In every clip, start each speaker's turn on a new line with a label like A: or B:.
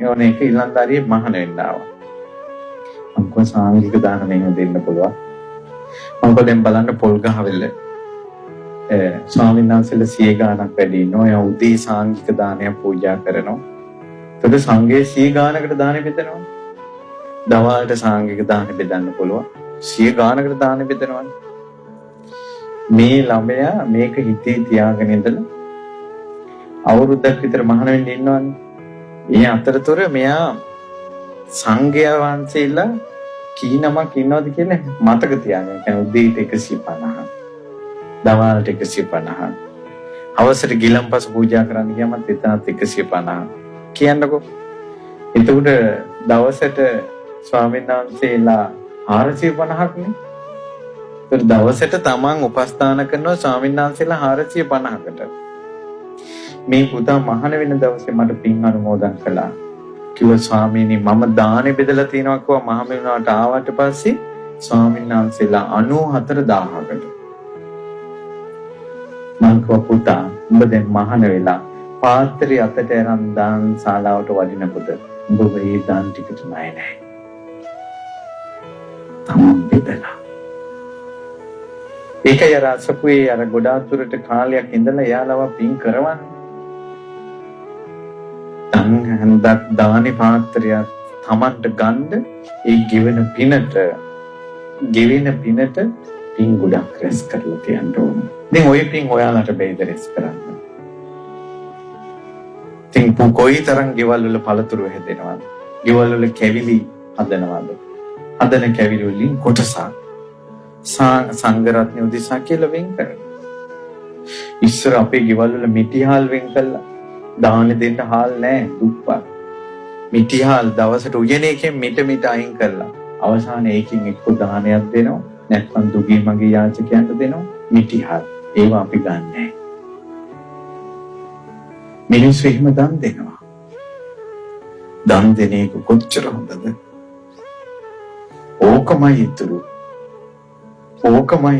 A: ඕන එක ඊළඳාරියේ මහාන වෙන්න ආවා. මම සාංගික දානමෙන් දෙන්න පුළුවන්. මම දැන් බලන්න පොල් ගහවෙල ස්වාමීන් වහන්සේලා 100 ගාණක් වැඩි ඉන්නවා. එයා උදේ සාංගික දානය පූජා කරනවා. එතකොට සංඝයේ 100 ගාණකට දාන බෙදනවා. දවල්ට සාංගික දාන බෙදන්න පුළුවන්. 100 ගාණකට දාන බෙදනවා. මේ ළමයා මේක හිතේ තියාගෙන ඉඳලා අවුරුද්දක් විතර මහාන වෙන්න ඉන්නවනේ. ඒ අතරතුර මෙයා සංඝයා වහන්සේලා කී නමක් ඉන්නවද කියලා මතක තියාගන්න. කියන්නේ උදේට 150, දවල්ට 150, අවසර ගිලම්පස පූජා කරන්න ගියම එතනත් 150 කියන්නකෝ. එතකොට දවසට ස්වාමීන් වහන්සේලා 450ක් නේ. ඒත් දවසට තමන් උපස්ථාන කරනවා ස්වාමීන් වහන්සේලා 450කට. මේ පුතා මහාන වෙන දවසේ මට පින් අනුමෝදන් කළා. කිව්වා ස්වාමීනි මම දානෙ බෙදලා තියනවා කිව්වා මහමෙවුනාට ආවට පස්සේ ස්වාමීන් වහන්සේලා 94000කට. මං කිව්වා පුතා උඹ දැන් මහාන වෙලා පාත්‍රය අතට අරන් දාන ශාලාවට වඩිනකොට උඹ මේ දාන ටිකට ණය නැහැ. තමන් බෙදලා. ඒකයි අර අසපුවේ අර ගොඩාක් දුරට කාලයක් ඉඳලා යාලව පින් කරවන්නේ. හන්දක් දානි පාත්‍රයක් තමන්ට ගන්න ඒ ගෙවෙන පිනට පින් ගොඩක් රැස් කරලා තියන්න ඕන. දැන් ওই පින් ඔයාලට බෙහෙත රැස් කරන්න. තින් කොයි තරම් ගෙවල් වල පළතුරු හැදෙනවද? ගෙවල් වල කැවිලි හදනවද? හදන කැවිලි වලින් කොටසක් සංඝ රත්නය උදෙසා කියලා වෙන් කරනවා. ඉස්සර අපේ ගෙවල් වල මිටිහාල් වෙන් කළා. දාන දෙන්න හාල් නැහැ දුප්පත්. මිටිහාල් දවසට උයන එකෙන් මිට අයින් කරලා අවසානයේ ඒකින් එක්ක දානයක් දෙනවා නැත්නම් දුගී මගේ යාචකයන්ට දෙනවා මිටිහාල්. ඒවා අපි ගන්නෑ. මිනිස්සු එහෙම දන් දෙනවා. දන් දෙන එක කොච්චර හොඳද? ඕකමයි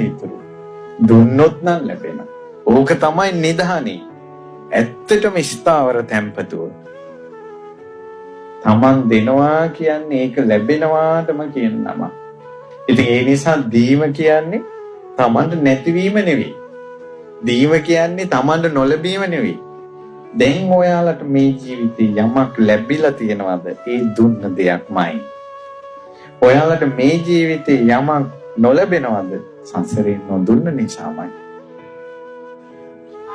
A: ඉතුරු. දුන්නොත් නම් ලැබෙනවා. ඕක තමයි නිධානේ. ඇත්තටම ස්ථාවර තැම්පතුව. තමන් දෙනවා කියන්නේ ඒක ලැබෙනවාටම කියන නම. ඉතින් ඒ නිසා දීම කියන්නේ තමන්ට නැතිවීම නෙවෙයි. දීම කියන්නේ තමන්ට නොලැබීම නෙවෙයි. දැන් ඔයාලට මේ ජීවිතේ යමක් ලැබිලා තියෙනවද? ඒ දුන්න දෙයක්මයි. ඔයාලට මේ ජීවිතේ යමක් නොලැබෙනවද? සංසාරේ නොදුන්න නිසාමයි.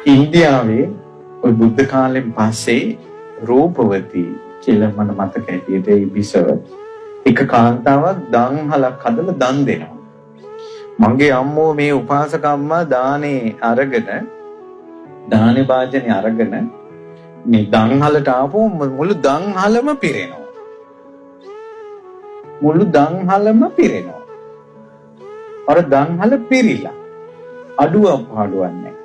A: ඉන්දියාවේ ඔය බුද්ධ කාලෙන් පස්සේ රූපවතී කියලා මම මතක හැටියට ඒ බිසව එක කාන්තාවක් දන්හලක් හදලා දන් දෙනවා. මගේ අම්මෝ මේ උපාසක අම්මා දානේ භාජනේ අරගෙන මේ දන්හලට ආපුවම මුළු දන්හලම පිරෙනවා. අර දන්හල පිරිලා අඩුවක් පාඩුවක් නැහැ.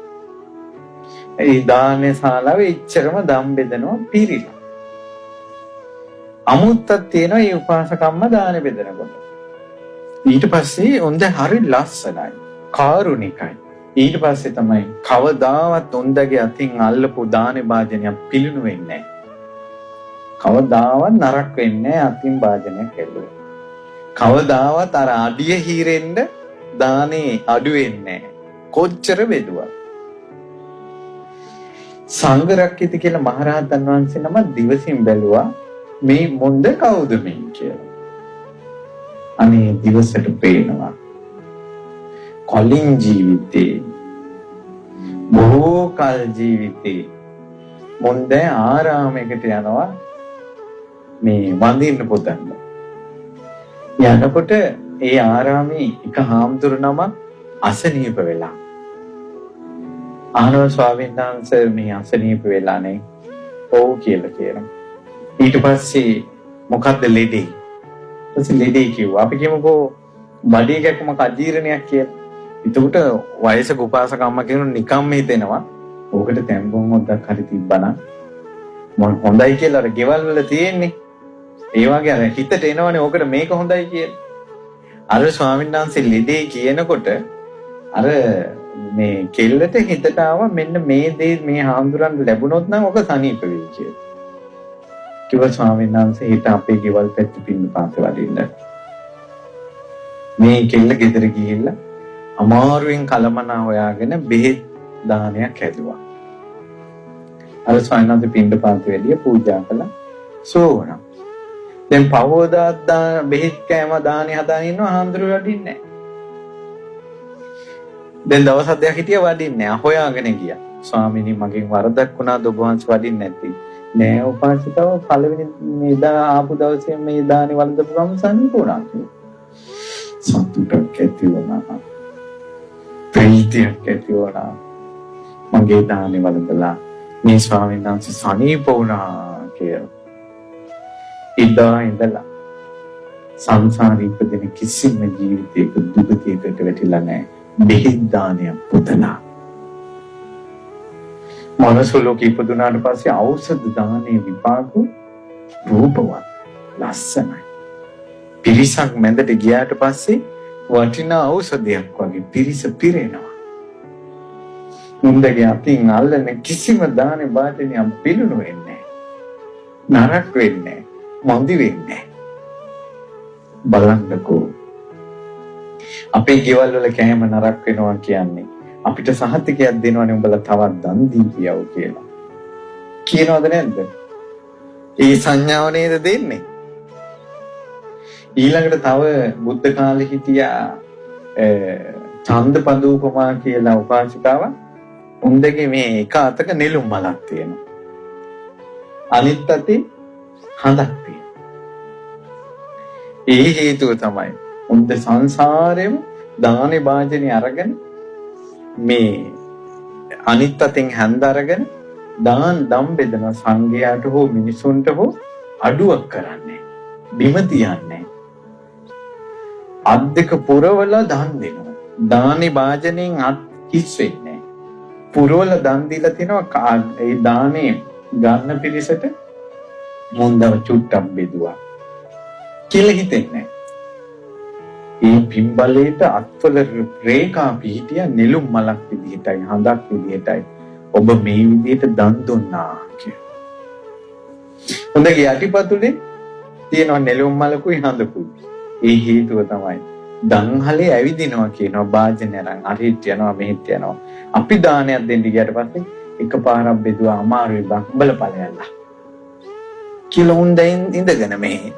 A: ඒ දානේ ශාලාවේ ඉච්චරම දම් බෙදනවා පිරිලා. අමුත්තක් තියෙනවා මේ උපාසකම්ම දාන බෙදනකොට. ඊට පස්සේ උන්ද හරි ලස්සනයි, කාරුණිකයි. ඊට පස්සේ තමයි කවදාවත් උන්දගේ අතින් අල්ලපු දානේ භාජනයක් පිළිණු වෙන්නේ නැහැ. කවදාවත් නරක වෙන්නේ නැහැ අතින් භාජනයක් ඇල්ලුවා. කවදාවත් අර අඩිය හීරෙන්න දානේ අඩු වෙන්නේ නැහැ. කොච්චර බෙදුවා. සංඝරක්කිත කියලා මහරහතන් වහන්සේ නම දිවසින් බැලුවා මේ මොන්ද කවුද මේ කියලා. අනේ දිවසට පේනවා. කලින් ජීවිතේ බොහෝ කල් ජීවිතේ මොන්ද ආරාමයකට යනවා මේ වඳින්න පුතන්න. යනකොට ඒ ආරාමේ එක හාමුදුරු නම අසනීප වෙලා. ආනෝ ස්වාමීන් වහන්සේ මේ අසනීප වෙලා නේ. ඔව් කියලා කියනවා. ඊට පස්සේ මොකද්ද ලෙඩේ? ඊපස්සේ ලෙඩේ කිව්වා. අපි කියමුකෝ බඩේ ගැක්කමක් අජීර්ණයක් කියලා. එතකොට වයසක උපාසක අම්මා කියනවා නිකම්ම හිතෙනවා. ඕකට තැම්බුම් මොද්දක් හරි තිබ්බනම් මොන හොඳයි කියලා අර ගෙවල් වල තියෙන්නේ. ඒ වගේ අර හිතට එනවනේ ඕකට මේක හොඳයි කියලා. අර ස්වාමීන් වහන්සේ ලෙඩේ කියනකොට අර මේ කෙල්ලට හිතට ආවා මෙන්න මේ දේ මේ හාමුදුරන් ලැබුණොත් නම් ඔක සනීප වෙයි කියලා. කිව්වා ස්වාමීන් වහන්සේ හිට අපේ ගෙවල් පැත්ත පින්නපාත වඩින්න. මේ කෙල්ල ගෙදර ගිහිල්ලා අමාරුවෙන් කලමනා හොයාගෙන බෙහෙත් දානයක් හැදුවා. අර ස්වාමීන් වහන්සේ පින්නපාත වැඩිය පූජා කළා. සෝවනවා. දැන් පවෝදාත් බෙහෙත් කෑම දානේ හදාගෙන ඉන්නවා හාමුදුරුවෝ වඩින්නේ නැහැ. දැන් දවස් හදයක් හිටිය වඩින්නේ නැහැ. හොයාගෙන ගියා. ස්වාමීනි මගෙන් වරදක් වුණා ඔබ වහන්සේ වඩින්නේ නැති. නෑ උපාසිකව පළවෙනි මේදා ආපු දවසේ මේ දානේ වළඳපු ගම සම්පූර්ණා කිව්වා. සතුටක් ඇති වුණා. ප්‍රීතියක් ඇති වුණා. මගේ දානේ වළඳලා මේ ස්වාමීන් වහන්සේ සනීප වුණා කියලා. ඉදා ඉඳලා සංසාරේ ඉපදෙන කිසිම ජීවිතයක දුකකයකට වැටිලා නැහැ. බෙහෙත් දානයක් පුතලා. මනස ලෝකෙ ඉපදුනාට පස්සේ ඖෂධ දානේ විපාක රූපවත් ලස්සනයි. පිරිසක් මැදට ගියාට පස්සේ වටිනා ඖෂධයක් වගේ පිරිස පිරෙනවා. මුන්දගේ අතින් අල්ලන කිසිම දානේ වාදනයක් පිළුණු වෙන්නේ නැහැ. නරක වෙන්නේ නැහැ. මන්දි වෙන්නේ නැහැ. බලන්නකෝ. අපේ ගෙවල් වල කෑම නරක වෙනවා කියන්නේ අපිට සහතිකයක් දෙනවනේ උඹලා තවත් දන් දීපියව කියලා. කියනවද නැද්ද? ඒ සංඥාව නේද දෙන්නේ? ඊළඟට තව බුද්ධ කාලේ හිටියා ඡන්දපදූපමා කියලා උපාසිකාව. උන්දගේ මේ එක අතක නෙළුම් මලක් තියෙනවා. අනිත් අතේ හඳක් තියෙනවා. ඒ හේතුව තමයි උන්ද සංසාරෙම දානේ වාජනේ අරගෙන මේ අනිත් අතෙන් හැන්ද අරගෙන දාන් දම් බෙදන සංඝයාට හෝ මිනිසුන්ට හෝ අඩුවක් කරන්නේ බිම තියන්නේ අත් දෙක පුරවල දන් දෙනවා දානේ වාජනෙන් අත් කිස් වෙන්නේ පුරවල දන් දීලා තිනවා ඒ දානේ ගන්න පිරිසට මොන්දව චුට්ටක් බෙදුවා කියලා හිතෙන්නේ ඒ පිම්බලේට අත්වල රේඛා පිහිටිය නෙළුම් මලක් විදිහටයි හඳක් විදිහටයි ඔබ මේ විදිහට දන් දුන්නා කියලා. හොඳගේ යටිපතුලේ තියෙනවා නෙළුම් මලකුයි හඳකුයි. ඒ හේතුව තමයි දන්හලේ ඇවිදිනවා කියනවා වාජනය අරන් අරිට යනවා මෙහෙට යනවා. අපි දානයක් දෙන්න ගියට පස්සේ එකපාරක් බෙදුවා අමාරුයි බං බලපලයන්ලා. කියලා උන් දැන් ඉඳගෙන මෙහෙ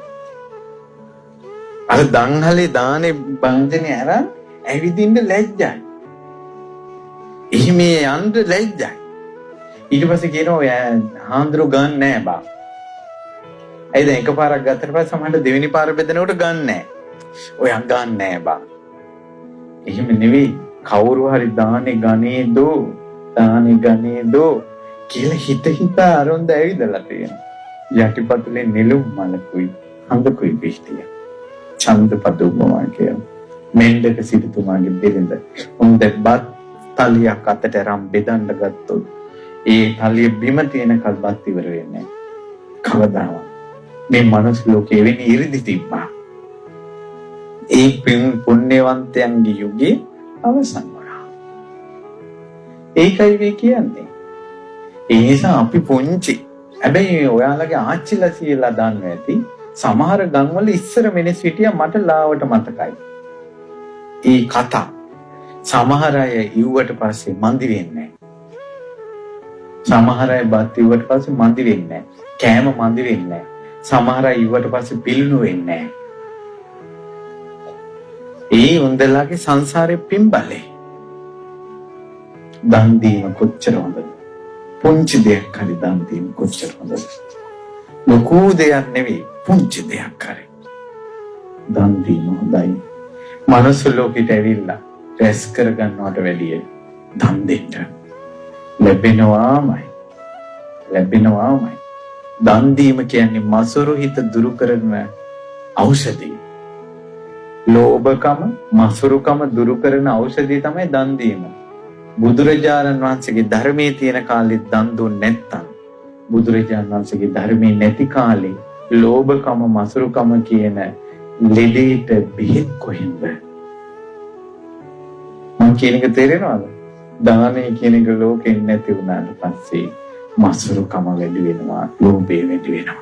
A: අර දන්හලේ දානේ බංජනේ අරන් ඇවිදින්න ලැජ්ජයි. එහෙම යන්න ලැජ්ජයි. ඊට පස්සේ කියනවා ඔය හාන්දරු ගන්න නෑ බා. ඒ දැන් එකපාරක් ගත්තට පස්සේ සමහරවිට දෙවෙනි පාර බෙදනකොට ගන්න නෑ. ඔය ගන්න නෑ බා. එහෙම නෙවෙයි කවුරු හරි දානේ ගනේදෝ කියලා හිත අරොන්ද ඇවිදලා තියෙනවා. යටිපතුලේ නෙළුම් මලකුයි හඳකුයි පිහිටියා. ඡන්දපදූපමා කියන මෙන්ඩක සිටුතුමාගේ බිරිඳ උන්ද බත් තලියක් අතට අරන් බෙදන්න ගත්තොත් ඒ තලිය බිම තියෙන කල් බත් ඉවර වෙන්නේ කවදාවත් මේ මනුස්ස ලෝකේ වෙන ඉරිදි තිබ්බා ඒ පුණ්‍යවන්තයන්ගේ යුගයේ අවසන් වුණා ඒකයි මේ කියන්නේ ඒ නිසා අපි පුංචි හැබැයි ඔයාලගේ ආච්චිලා සීලා දන්නවා ඇති සමහර ගම්වල ඉස්සර මිනිස් හිටියා මට ලාවට මතකයි. ඒ කතා සමහර අය ඉව්වට පස්සේ මන්දි වෙන්නේ නැහැ. සමහර අය බත් ඉව්වට පස්සේ මන්දි වෙන්නේ නැහැ. කෑම මන්දි වෙන්නේ නැහැ. සමහර අය ඉව්වට පස්සේ පිළිණු වෙන්නේ නැහැ. ඒ උන්දලාගේ සංසාරේ පිම්බලේ. දන් දීම කොච්චර හොඳද? පුංචි දෙයක් හරි දන් දීම කොච්චර හොඳද? ලොකු දෙයක් නෙවෙයි. පුංචි දෙයක් කරේ. දන් දීම හොඳයි. මනුස්ස ලෝකෙට ඇවිල්ලා රැස් කරගන්නවට වැඩිය දන් දෙන්න. ලැබෙනවාමයි. දන් දීම කියන්නේ මසුරු හිත දුරු කරන ඖෂධය. ලෝභකම, මසුරුකම දුරු කරන ඖෂධය තමයි දන් දීම. බුදුරජාණන් වහන්සේගේ ධර්මයේ තියෙන කාලෙත් දන් දුන්නේ නැත්තම් බුදුරජාණන් වහන්සේගේ ධර්මයේ නැති කාලේ ලෝභකම මසුරුකම කියන ලෙඩේට බෙහෙත් කොහෙන්ද? මම කියන එක තේරෙනවද? දානේ කියන එක ලෝකෙන් නැති වුණාට පස්සේ මසුරුකම වැඩි වෙනවා, ලෝභය වැඩි වෙනවා.